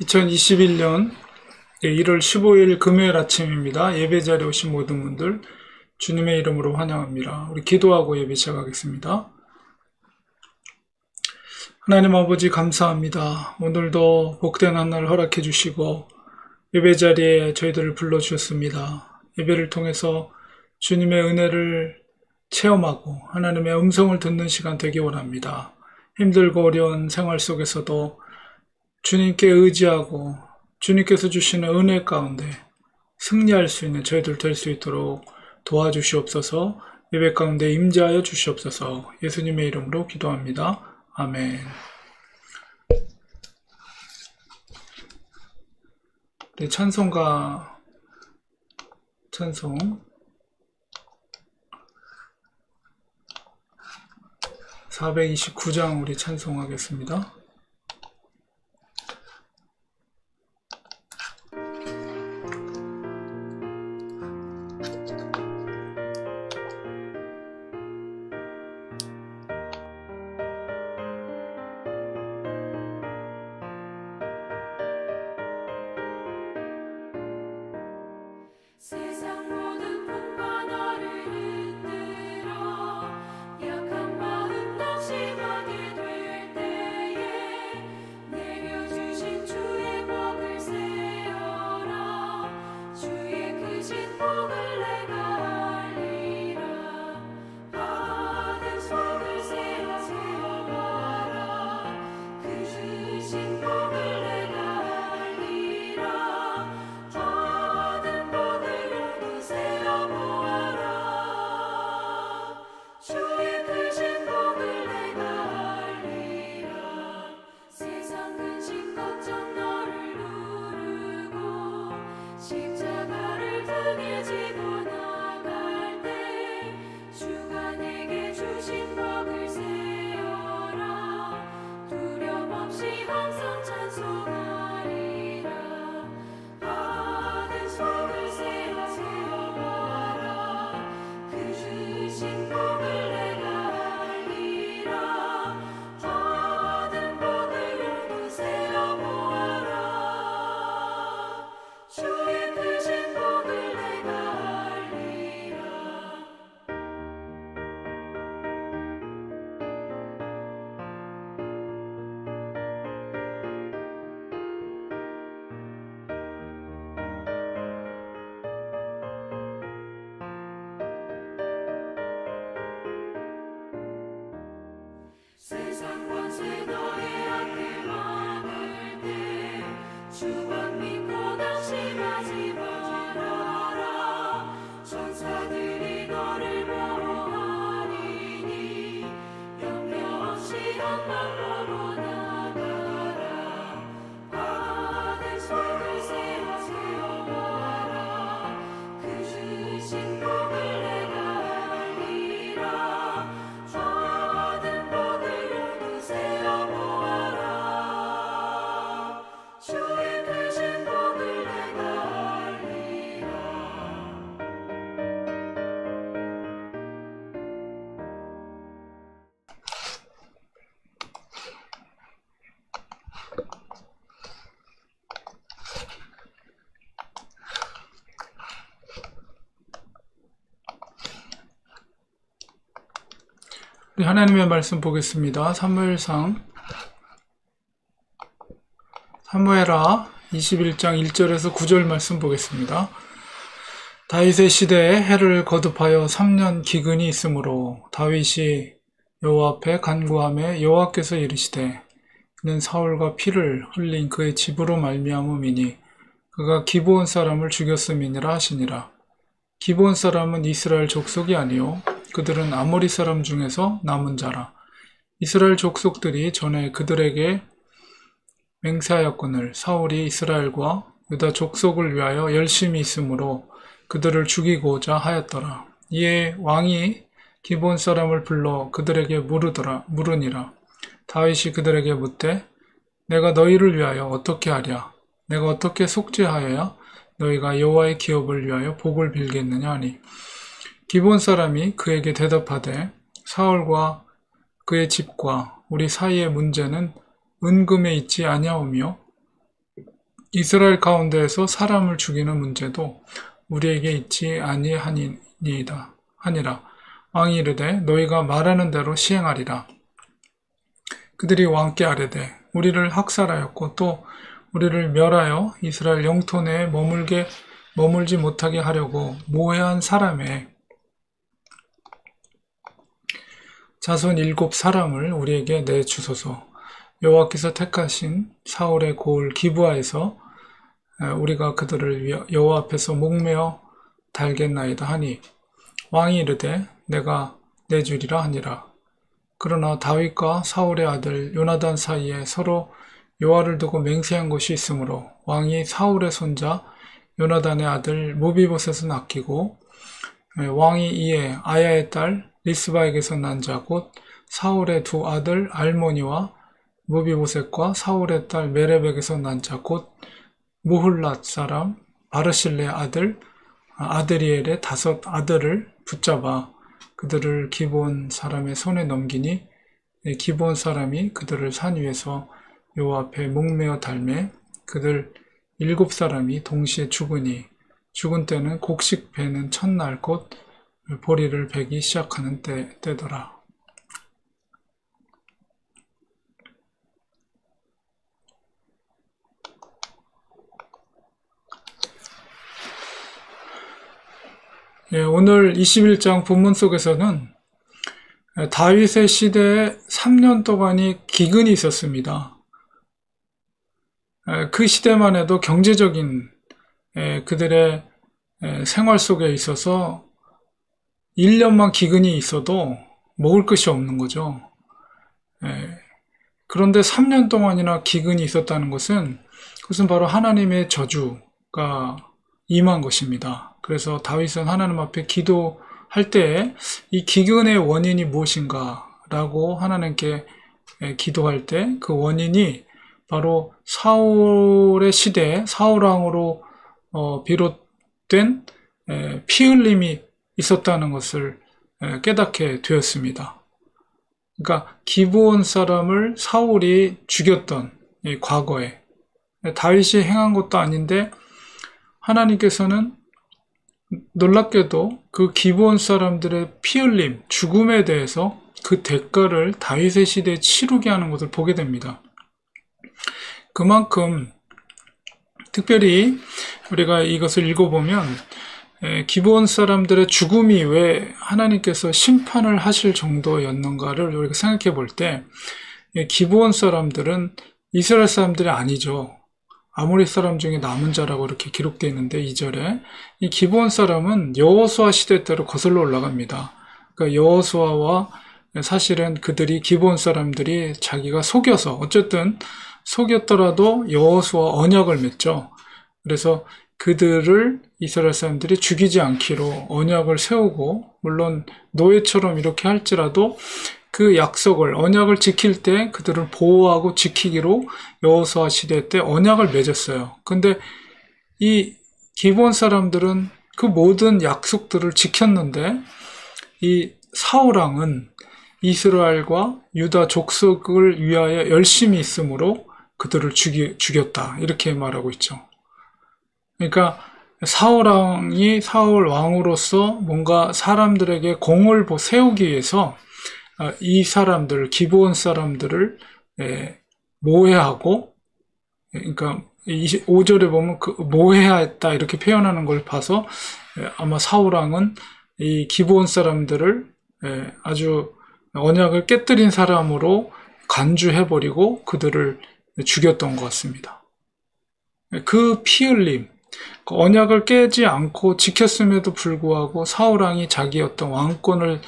(2021년 1월 15일) 금요일 아침입니다. 예배 자리에 오신 모든 분들 주님의 이름으로 환영합니다. 우리 기도하고 예배 시작하겠습니다. 하나님 아버지 감사합니다. 오늘도 복된 한 날 허락해 주시고 예배 자리에 저희들을 불러주셨습니다. 예배를 통해서 주님의 은혜를 체험하고 하나님의 음성을 듣는 시간 되기 원합니다. 힘들고 어려운 생활 속에서도 주님께 의지하고 주님께서 주시는 은혜 가운데 승리할 수 있는 저희들 될 수 있도록 도와주시옵소서. 예배 가운데 임재하여 주시옵소서. 예수님의 이름으로 기도합니다. 아멘. 네, 찬송가 찬송 429장 우리 찬송하겠습니다. 세상 모든 풍과 너를 흔들어 약한 마음 낙심하게 될 때에 내려주신 주의 복을 세어라. 주의 크신 복을 내가 알리라. 받은 속을 세어봐라. 그 주신 복을 내가 알리라. 받은 복을 세어보아라. 주의 크신 복을 내가 알리라. 세상 근심 걱정 너를 누르고 십자가를 등에 지고 나갈 때 주가 내게 주신 복을 세어라. 두려움 없이 항상 찬송하리라. 받은 속을 세어봐라. 그 주신 복을 내가 알리라. 받은 복을 모두 세어보아라. 주의 크신 복을 내가 알리라. 세상 권세 너의 앞에 막을 때 주만 믿고 낙심하지 말아라. 천사들이 너를 보호하리니 염려 없이 한 발로 나가라. 받은 속을 세어봐라. 그 주신 복을 내가 알리라. 받은 복을 모두 세어보아라. 주의 크신 복을 내가 알리라. 우리 하나님의 말씀 보겠습니다. 사무엘하 21장 1절에서 9절 말씀 보겠습니다. 다윗의 시대에 해를 거듭하여 3년 기근이 있으므로 다윗이 여호와 앞에 간구하매 여호와께서 이르시되 그는 사울과 피를 흘린 그의 집으로 말미암음이니 그가 기브온 사람을 죽였음이니라 하시니라. 기브온 사람은 이스라엘 족속이 아니요 그들은 아모리 사람 중에서 남은 자라. 이스라엘 족속들이 전에 그들에게 맹세하였거늘 사울이 이스라엘과 유다 족속을 위하여 열심히 있으므로 그들을 죽이고자 하였더라. 이에 왕이 기브온 사람을 불러 그들에게 물으니라. 다윗이 그들에게 묻되 내가 너희를 위하여 어떻게 하랴? 내가 어떻게 속죄하여야 너희가 여호와의 기업을 위하여 복을 빌겠느냐 하니 기브온 사람이 그에게 대답하되 사울과 그의 집과 우리 사이의 문제는 은금에 있지 아니하오며 이스라엘 가운데에서 사람을 죽이는 문제도 우리에게 있지 아니하니이다 하니라. 왕이 이르되 너희가 말하는 대로 시행하리라. 그들이 왕께 아뢰되 우리를 학살하였고 또 우리를 멸하여 이스라엘 영토 내에 머물지 못하게 하려고 모해한 사람의 자손 7사람을 우리에게 내주소서. 여호와께서 택하신 사울의 고을 기브아에서 우리가 그들을 여호와 앞에서 목매어 달겠나이다 하니 왕이 이르되 내가 내주리라 하니라. 그러나 다윗과 사울의 아들 요나단 사이에 서로 여호와를 두고 맹세한 것이 있으므로 왕이 사울의 손자 요나단의 아들 무비보셋은 아끼고 왕이 이에 아야의 딸 리스바에게서 난 자 곧 사울의 두 아들 알모니와 무비보셋과 사울의 딸 메렙에게서 난 자 곧 무훌랏 사람 바르실레의 아들 아드리엘의 5 아들을 붙잡아 그들을 기브온 사람의 손에 넘기니 기브온 사람이 그들을 산 위에서 여호와 앞에 목매어 달매 그들 7사람이 동시에 죽으니 죽은 때는 곡식 베는 첫날 곧 보리를 베기 시작하는 때더라. 오늘 21장 본문 속에서는 다윗의 시대에 3년 동안이 기근이 있었습니다. 그 시대만 해도 경제적인 그들의 생활 속에 있어서 1년만 기근이 있어도 먹을 것이 없는 거죠. 그런데 3년 동안이나 기근이 있었다는 것은 그것은 바로 하나님의 저주가 임한 것입니다. 그래서 다윗은 하나님 앞에 기도할 때 이 기근의 원인이 무엇인가 라고 하나님께 기도할 때 그 원인이 바로 사울의 시대에 사울왕으로 비롯된 피 흘림이 있었다는 것을 깨닫게 되었습니다. 그러니까 기브온 사람을 사울이 죽였던 이 과거에 다윗이 행한 것도 아닌데 하나님께서는 놀랍게도 그 기브온 사람들의 피 흘림, 죽음에 대해서 그 대가를 다윗의 시대에 치르게 하는 것을 보게 됩니다. 그만큼 특별히 우리가 이것을 읽어보면 기브온 사람들의 죽음이 왜 하나님께서 심판을 하실 정도였는가를 우리가 생각해 볼 때 기브온 사람들은 이스라엘 사람들이 아니죠. 아모리 사람 중에 남은 자라고 이렇게 기록되어 있는데 2절에 이 기브온 사람은 여호수아 시대 때로 거슬러 올라갑니다. 그러니까 여호수아와 사실은 그들이 기브온 사람들이 자기가 속여서 어쨌든 속였더라도 여호수아 언약을 맺죠. 그래서 그들을 이스라엘 사람들이 죽이지 않기로 언약을 세우고 물론 노예처럼 이렇게 할지라도 그 약속을 언약을 지킬 때 그들을 보호하고 지키기로 여호수아 시대 때 언약을 맺었어요. 근데 이 기브온 사람들은 그 모든 약속들을 지켰는데 이 사울왕은 이스라엘과 유다 족속을 위하여 열심히 있으므로 그들을 죽였다 이렇게 말하고 있죠. 그러니까 사울왕이 사울왕으로서 뭔가 사람들에게 공을 세우기 위해서 이 사람들, 기브온 사람들을 모해하고, 그러니까 5절에 보면 그 모해했다 이렇게 표현하는 걸 봐서 아마 사울왕은 이 기브온 사람들을 아주 언약을 깨뜨린 사람으로 간주해버리고 그들을 죽였던 것 같습니다. 그 피 흘림, 그 언약을 깨지 않고 지켰음에도 불구하고 사울왕이 자기 어떤 왕권을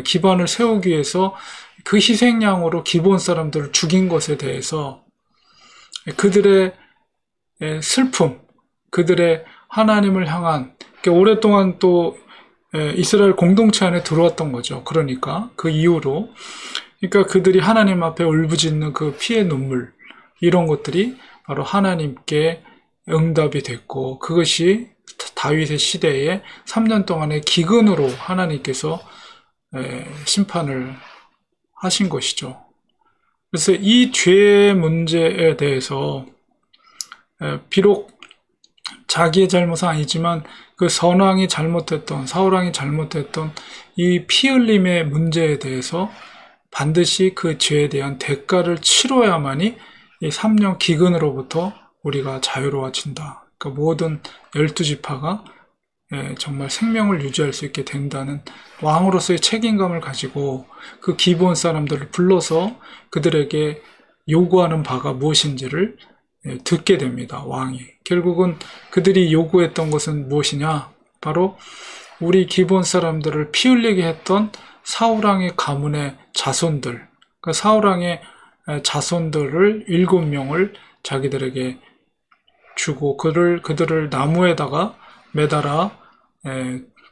기반을 세우기 위해서 그 희생양으로 기브온 사람들을 죽인 것에 대해서 그들의 슬픔, 그들의 하나님을 향한 오랫동안 또 이스라엘 공동체 안에 들어왔던 거죠. 그러니까 그 이후로 그러니까 그들이 하나님 앞에 울부짖는 그 피의 눈물 이런 것들이 바로 하나님께 응답이 됐고, 그것이 다윗의 시대에 3년 동안의 기근으로 하나님께서 심판을 하신 것이죠. 그래서 이 죄의 문제에 대해서 비록 자기의 잘못은 아니지만 그 선왕이 잘못했던, 사울왕이 잘못했던 이 피 흘림의 문제에 대해서 반드시 그 죄에 대한 대가를 치러야만이 이 3년 기근으로부터 우리가 자유로워진다. 그러니까 모든 12지파가 정말 생명을 유지할 수 있게 된다는 왕으로서의 책임감을 가지고 그 기브온 사람들을 불러서 그들에게 요구하는 바가 무엇인지를 듣게 됩니다. 왕이. 결국은 그들이 요구했던 것은 무엇이냐? 바로 우리 기브온 사람들을 피 흘리게 했던 사울왕의 가문의 자손들, 그러니까 사울왕의 자손들을 7명을 자기들에게 주고 그들을 나무에다가 매달아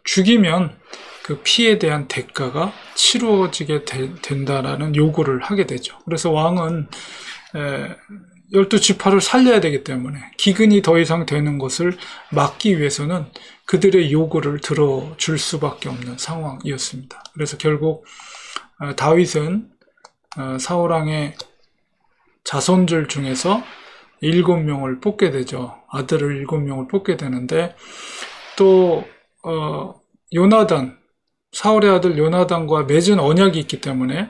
죽이면 그 피에 대한 대가가 치루어지게 된다라는 요구를 하게 되죠. 그래서 왕은 12지파를 살려야 되기 때문에 기근이 더 이상 되는 것을 막기 위해서는 그들의 요구를 들어줄 수밖에 없는 상황이었습니다. 그래서 결국 다윗은 사울왕의 자손들 중에서 7명을 뽑게 되죠. 아들을 7명을 뽑게 되는데 또 요나단, 사울의 아들 요나단과 맺은 언약이 있기 때문에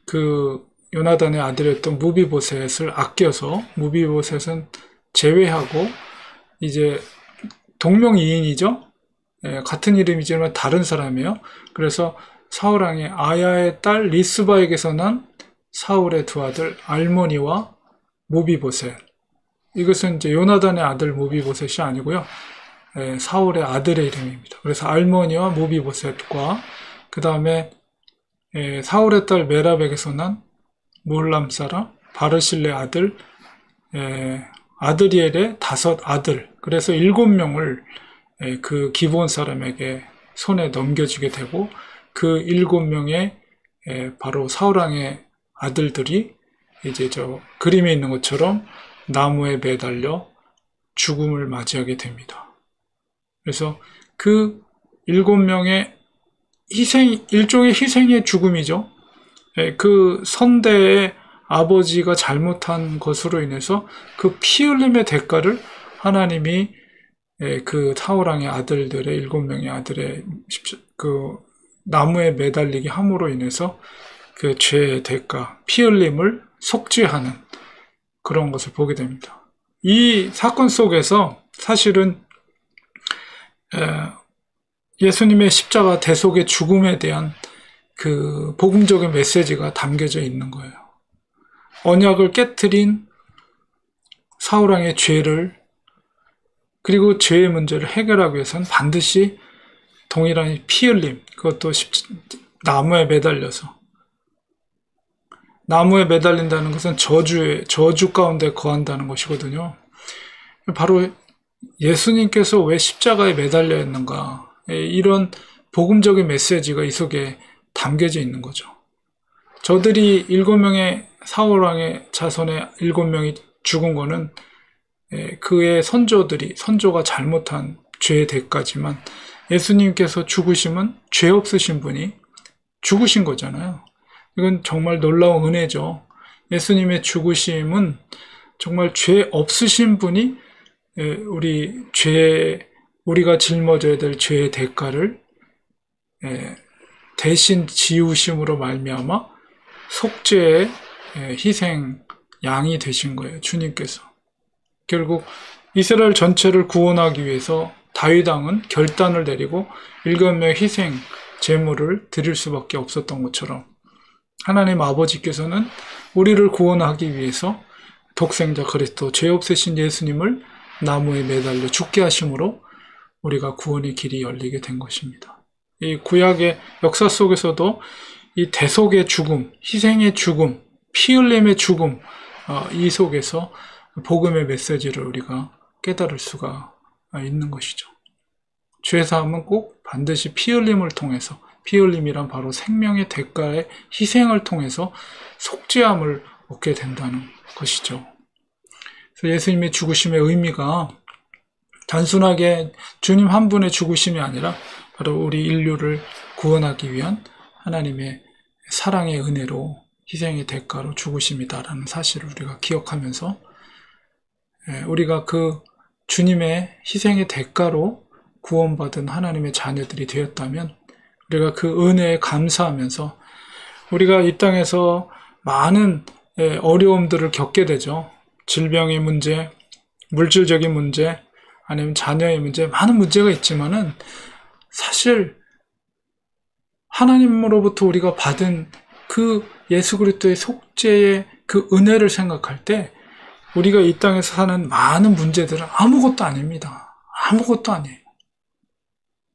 그 요나단의 아들이었던 무비보셋을 아껴서 무비보셋은 제외하고 이제 동명이인이죠. 같은 이름이지만 다른 사람이에요. 그래서 사울왕의 아야의 딸 리스바에게서 난 사울의 두 아들 알모니와 무비보셋. 이것은 이제 요나단의 아들 무비보셋이 아니고요. 사울의 아들의 이름입니다. 그래서 알모니와 무비보셋과 그 다음에 사울의 딸 메랍에게서 난 몰람 사람 바르실레 아들 아드리엘의 5 아들. 그래서 7명을 그 기브온 사람에게 손에 넘겨주게 되고 그 7명의 바로 사울왕의 아들들이 이제 저 그림에 있는 것처럼 나무에 매달려 죽음을 맞이하게 됩니다. 그래서 그 7명의 일종의 희생의 죽음이죠. 그 선대의 아버지가 잘못한 것으로 인해서 그 피 흘림의 대가를 하나님이 그 사울왕의 아들들의 7명의 아들의 그 나무에 매달리게 함으로 인해서 그 죄의 대가, 피 흘림을 속죄하는 그런 것을 보게 됩니다. 이 사건 속에서 사실은 예수님의 십자가 대속의 죽음에 대한 그 복음적인 메시지가 담겨져 있는 거예요. 언약을 깨트린 사울왕의 죄를 그리고 죄의 문제를 해결하기 위해서는 반드시 동일한 피 흘림, 그것도 나무에 매달려서 나무에 매달린다는 것은 저주 가운데 거한다는 것이거든요. 바로 예수님께서 왜 십자가에 매달려 있는가, 이런 복음적인 메시지가 이 속에 담겨져 있는 거죠. 저들이 7명의 사울왕의 자손의 7명이 죽은 거는 그의 선조가 잘못한 죄의 대가지만 예수님께서 죽으심은 죄 없으신 분이 죽으신 거잖아요. 이건 정말 놀라운 은혜죠. 예수님의 죽으심은 정말 죄 없으신 분이 우리가 짊어져야 될 죄의 대가를 대신 지우심으로 말미암아 속죄의 희생 양이 되신 거예요. 주님께서. 결국 이스라엘 전체를 구원하기 위해서 다윗 왕은 결단을 내리고 7명의 희생 제물을 드릴 수밖에 없었던 것처럼 하나님 아버지께서는 우리를 구원하기 위해서 독생자 그리스도 죄 없으신 예수님을 나무에 매달려 죽게 하심으로 우리가 구원의 길이 열리게 된 것입니다. 이 구약의 역사 속에서도 이 대속의 죽음, 희생의 죽음, 피 흘림의 죽음, 이 속에서 복음의 메시지를 우리가 깨달을 수가 있는 것이죠. 죄사함은 꼭 반드시 피 흘림을 통해서, 피 흘림이란 바로 생명의 대가의 희생을 통해서 속죄함을 얻게 된다는 것이죠. 예수님의 죽으심의 의미가 단순하게 주님 한 분의 죽으심이 아니라 바로 우리 인류를 구원하기 위한 하나님의 사랑의 은혜로 희생의 대가로 죽으심이다라는 사실을 우리가 기억하면서 우리가 그 주님의 희생의 대가로 구원받은 하나님의 자녀들이 되었다면 우리가 그 은혜에 감사하면서 우리가 이 땅에서 많은 어려움들을 겪게 되죠. 질병의 문제, 물질적인 문제, 아니면 자녀의 문제, 많은 문제가 있지만은 사실 하나님으로부터 우리가 받은 그 예수 그리스도의 속죄의 그 은혜를 생각할 때 우리가 이 땅에서 사는 많은 문제들은 아무것도 아닙니다. 아무것도 아니에요.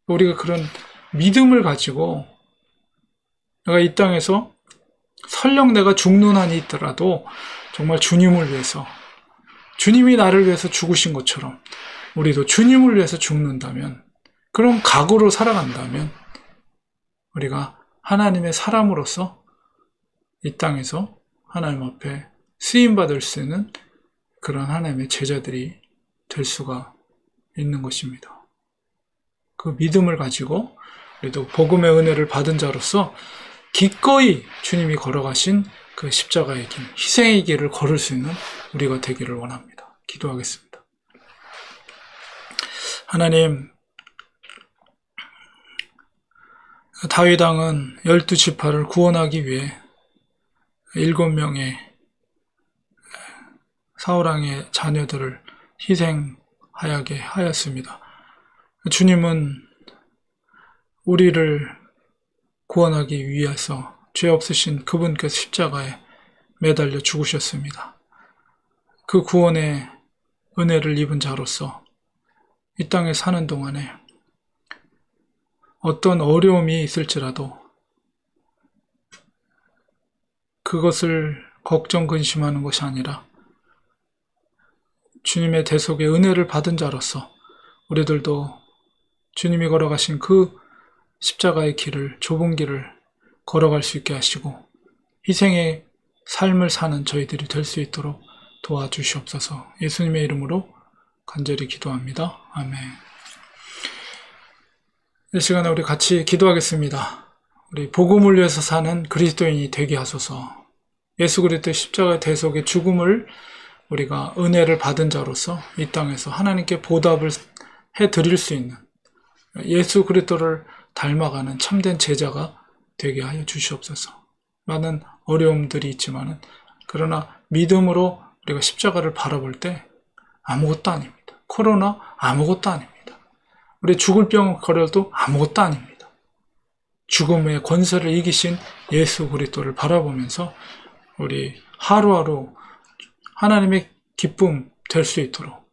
우리가 그런 믿음을 가지고 내가 이 땅에서 설령 내가 죽는 한이 있더라도 정말 주님을 위해서, 주님이 나를 위해서 죽으신 것처럼 우리도 주님을 위해서 죽는다면, 그런 각오로 살아간다면 우리가 하나님의 사람으로서 이 땅에서 하나님 앞에 쓰임받을 수 있는 그런 하나님의 제자들이 될 수가 있는 것입니다. 그 믿음을 가지고 우리도 복음의 은혜를 받은 자로서 기꺼이 주님이 걸어가신 그 십자가의 길, 희생의 길을 걸을 수 있는 우리가 되기를 원합니다. 기도하겠습니다. 하나님, 다윗 왕은 12지파를 구원하기 위해 7명의 사울왕의 자녀들을 희생하게 하였습니다. 주님은 우리를 구원하기 위해서 죄 없으신 그분께서 십자가에 매달려 죽으셨습니다. 그 구원의 은혜를 입은 자로서 이 땅에 사는 동안에 어떤 어려움이 있을지라도 그것을 걱정 근심하는 것이 아니라 주님의 대속의 은혜를 받은 자로서 우리들도 주님이 걸어가신 그 십자가의 길을, 좁은 길을 걸어갈 수 있게 하시고 희생의 삶을 사는 저희들이 될 수 있도록 도와주시옵소서. 예수님의 이름으로 간절히 기도합니다. 아멘. 이 시간에 우리 같이 기도하겠습니다. 우리 복음을 위해서 사는 그리스도인이 되게 하소서. 예수 그리스도의 십자가의 대속의 죽음을 우리가 은혜를 받은 자로서 이 땅에서 하나님께 보답을 해드릴 수 있는 예수 그리스도를 닮아가는 참된 제자가 되게 하여 주시옵소서. 많은 어려움들이 있지만은 그러나 믿음으로 우리가 십자가를 바라볼 때 아무것도 아닙니다. 코로나 아무것도 아닙니다. 우리 죽을 병 걸려도 아무것도 아닙니다. 죽음의 권세를 이기신 예수 그리스도를 바라보면서 우리 하루하루 하나님의 기쁨 될 수 있도록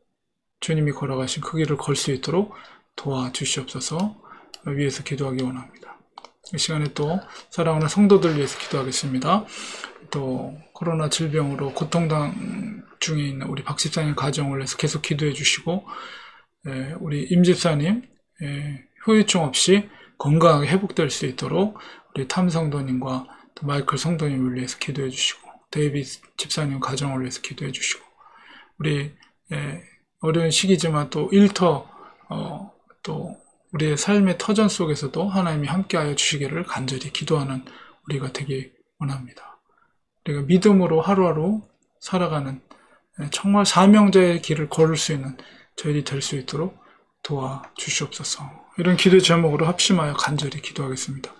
주님이 걸어가신 그 길을 걸 수 있도록 도와주시옵소서. 위해서 기도하기 원합니다. 이 시간에 또 사랑하는 성도들 위해서 기도하겠습니다. 또 코로나 질병으로 고통당 중에 있는 우리 박 집사님 가정을 위해서 계속 기도해 주시고 우리 임 집사님 후유증 없이 건강하게 회복될 수 있도록 우리 탐 성도님과 또 마이클 성도님을 위해서 기도해 주시고 데이빗 집사님 가정을 위해서 기도해 주시고 우리 어려운 시기지만 또 일터 또 우리의 삶의 터전 속에서도 하나님이 함께하여 주시기를 간절히 기도하는 우리가 되기 원합니다. 우리가 믿음으로 하루하루 살아가는 정말 사명자의 길을 걸을 수 있는 저희들이 될 수 있도록 도와주시옵소서. 이런 기도 제목으로 합심하여 간절히 기도하겠습니다.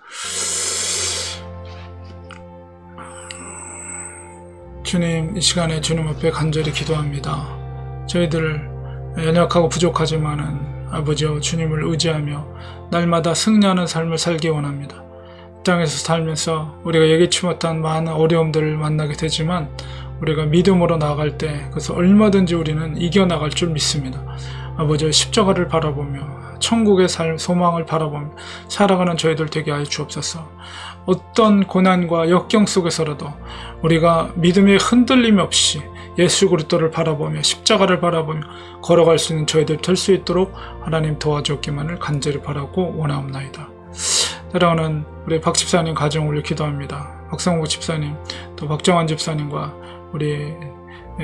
주님, 이 시간에 주님 앞에 간절히 기도합니다. 저희들 연약하고 부족하지만은 아버지여 주님을 의지하며 날마다 승리하는 삶을 살기 원합니다. 이 땅에서 살면서 우리가 예기치 못한 많은 어려움들을 만나게 되지만 우리가 믿음으로 나아갈 때 그래서 얼마든지 우리는 이겨나갈 줄 믿습니다. 아버지여 십자가를 바라보며 천국의 삶 소망을 바라보며 살아가는 저희들 되게 하여 주옵소서. 어떤 고난과 역경 속에서라도 우리가 믿음의 흔들림 없이 예수 그리스도를 바라보며 십자가를 바라보며 걸어갈 수 있는 저희들 될 수 있도록 하나님 도와주옵기만을 간절히 바라고 원하옵나이다. 사랑하는 우리 박 집사님 가정을 위해 기도합니다. 박성구 집사님 또 박정환 집사님과 우리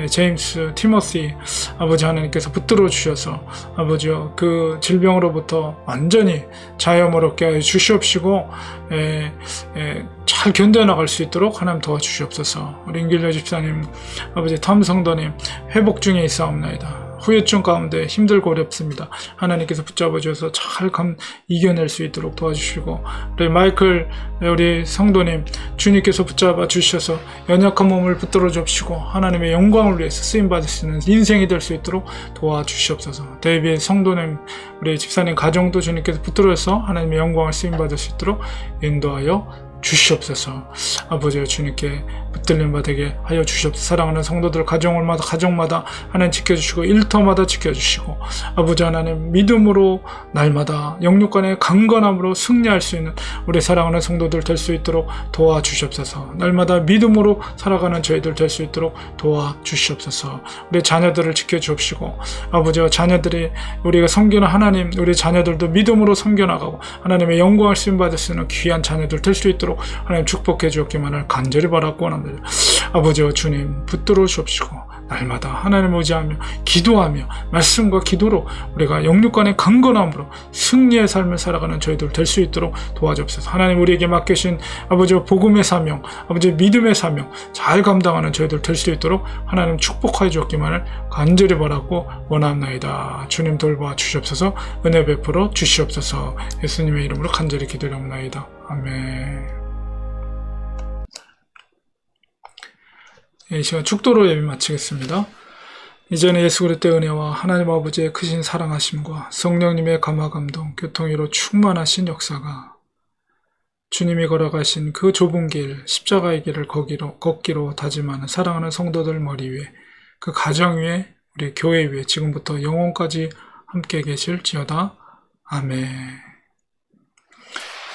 제임스, 티모시 아버지 하나님께서 붙들어 주셔서 아버지여 그 질병으로부터 완전히 자유함을 얻게 하여 주시옵시고 잘 견뎌나갈 수 있도록 하나님 도와주시옵소서. 우리 임길려 집사님, 아버지 탐성도님 회복 중에 있사옵나이다. 후유증 가운데 힘들고 어렵습니다. 하나님께서 붙잡아 주셔서 잘 이겨낼 수 있도록 도와주시고, 우리 마이클 우리 성도님 주님께서 붙잡아 주셔서 연약한 몸을 붙들어 주시고 하나님의 영광을 위해서 쓰임 받을 수 있는 인생이 될 수 있도록 도와주시옵소서. 데이비드 성도님 우리 집사님 가정도 주님께서 붙들어서 하나님의 영광을 쓰임 받을 수 있도록 인도하여 주시옵소서. 아버지여 주님께 붙들림 받게 하여 주시옵소서. 사랑하는 성도들 가정마다 하나님 지켜주시고 일터마다 지켜주시고, 아버지 하나님 믿음으로 날마다 영육간의 강건함으로 승리할 수 있는 우리 사랑하는 성도들 될 수 있도록 도와주시옵소서. 날마다 믿음으로 살아가는 저희들 될 수 있도록 도와주시옵소서. 우리 자녀들을 지켜주옵시고, 아버지와 자녀들이 우리가 섬기는 하나님, 우리 자녀들도 믿음으로 섬겨나가고 하나님의 영광을 쓰임받을 수 있는 귀한 자녀들 될 수 있도록 하나님 축복해 주옵기만을 간절히 바라고 원합니다. 아버지와 주님 붙들어 주옵시고, 날마다 하나님을 의지하며 기도하며 말씀과 기도로 우리가 영육간의 강건함으로 승리의 삶을 살아가는 저희들 될 수 있도록 도와주옵소서. 하나님 우리에게 맡기신 아버지와 복음의 사명, 아버지의 믿음의 사명 잘 감당하는 저희들 될 수 있도록 하나님 축복하여 주옵기만을 간절히 바라고 원합나이다. 주님 돌봐 주시옵소서. 은혜 베풀어 주시옵소서. 예수님의 이름으로 간절히 기도드립나이다. 아멘. 이 시간 축도로 예배 마치겠습니다. 이제는 예수 그리스도의 은혜와 하나님 아버지의 크신 사랑하심과 성령님의 감화감동, 교통위로 충만하신 역사가 주님이 걸어가신 그 좁은 길, 십자가의 길을 걷기로 다짐하는 사랑하는 성도들 머리 위에, 그 가정 위에, 우리 교회 위에 지금부터 영원까지 함께 계실지어다. 아멘.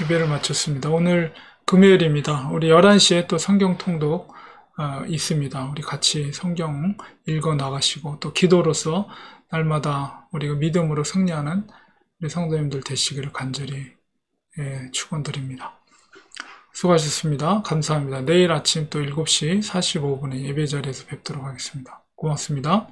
예배를 마쳤습니다. 오늘 금요일입니다. 우리 11시에 또 성경 통독 있습니다. 우리 같이 성경 읽어 나가시고 또 기도로서 날마다 우리가 믿음으로 승리하는 우리 성도님들 되시기를 간절히 축원드립니다. 수고하셨습니다. 감사합니다. 내일 아침 또 7시 45분에 예배 자리에서 뵙도록 하겠습니다. 고맙습니다.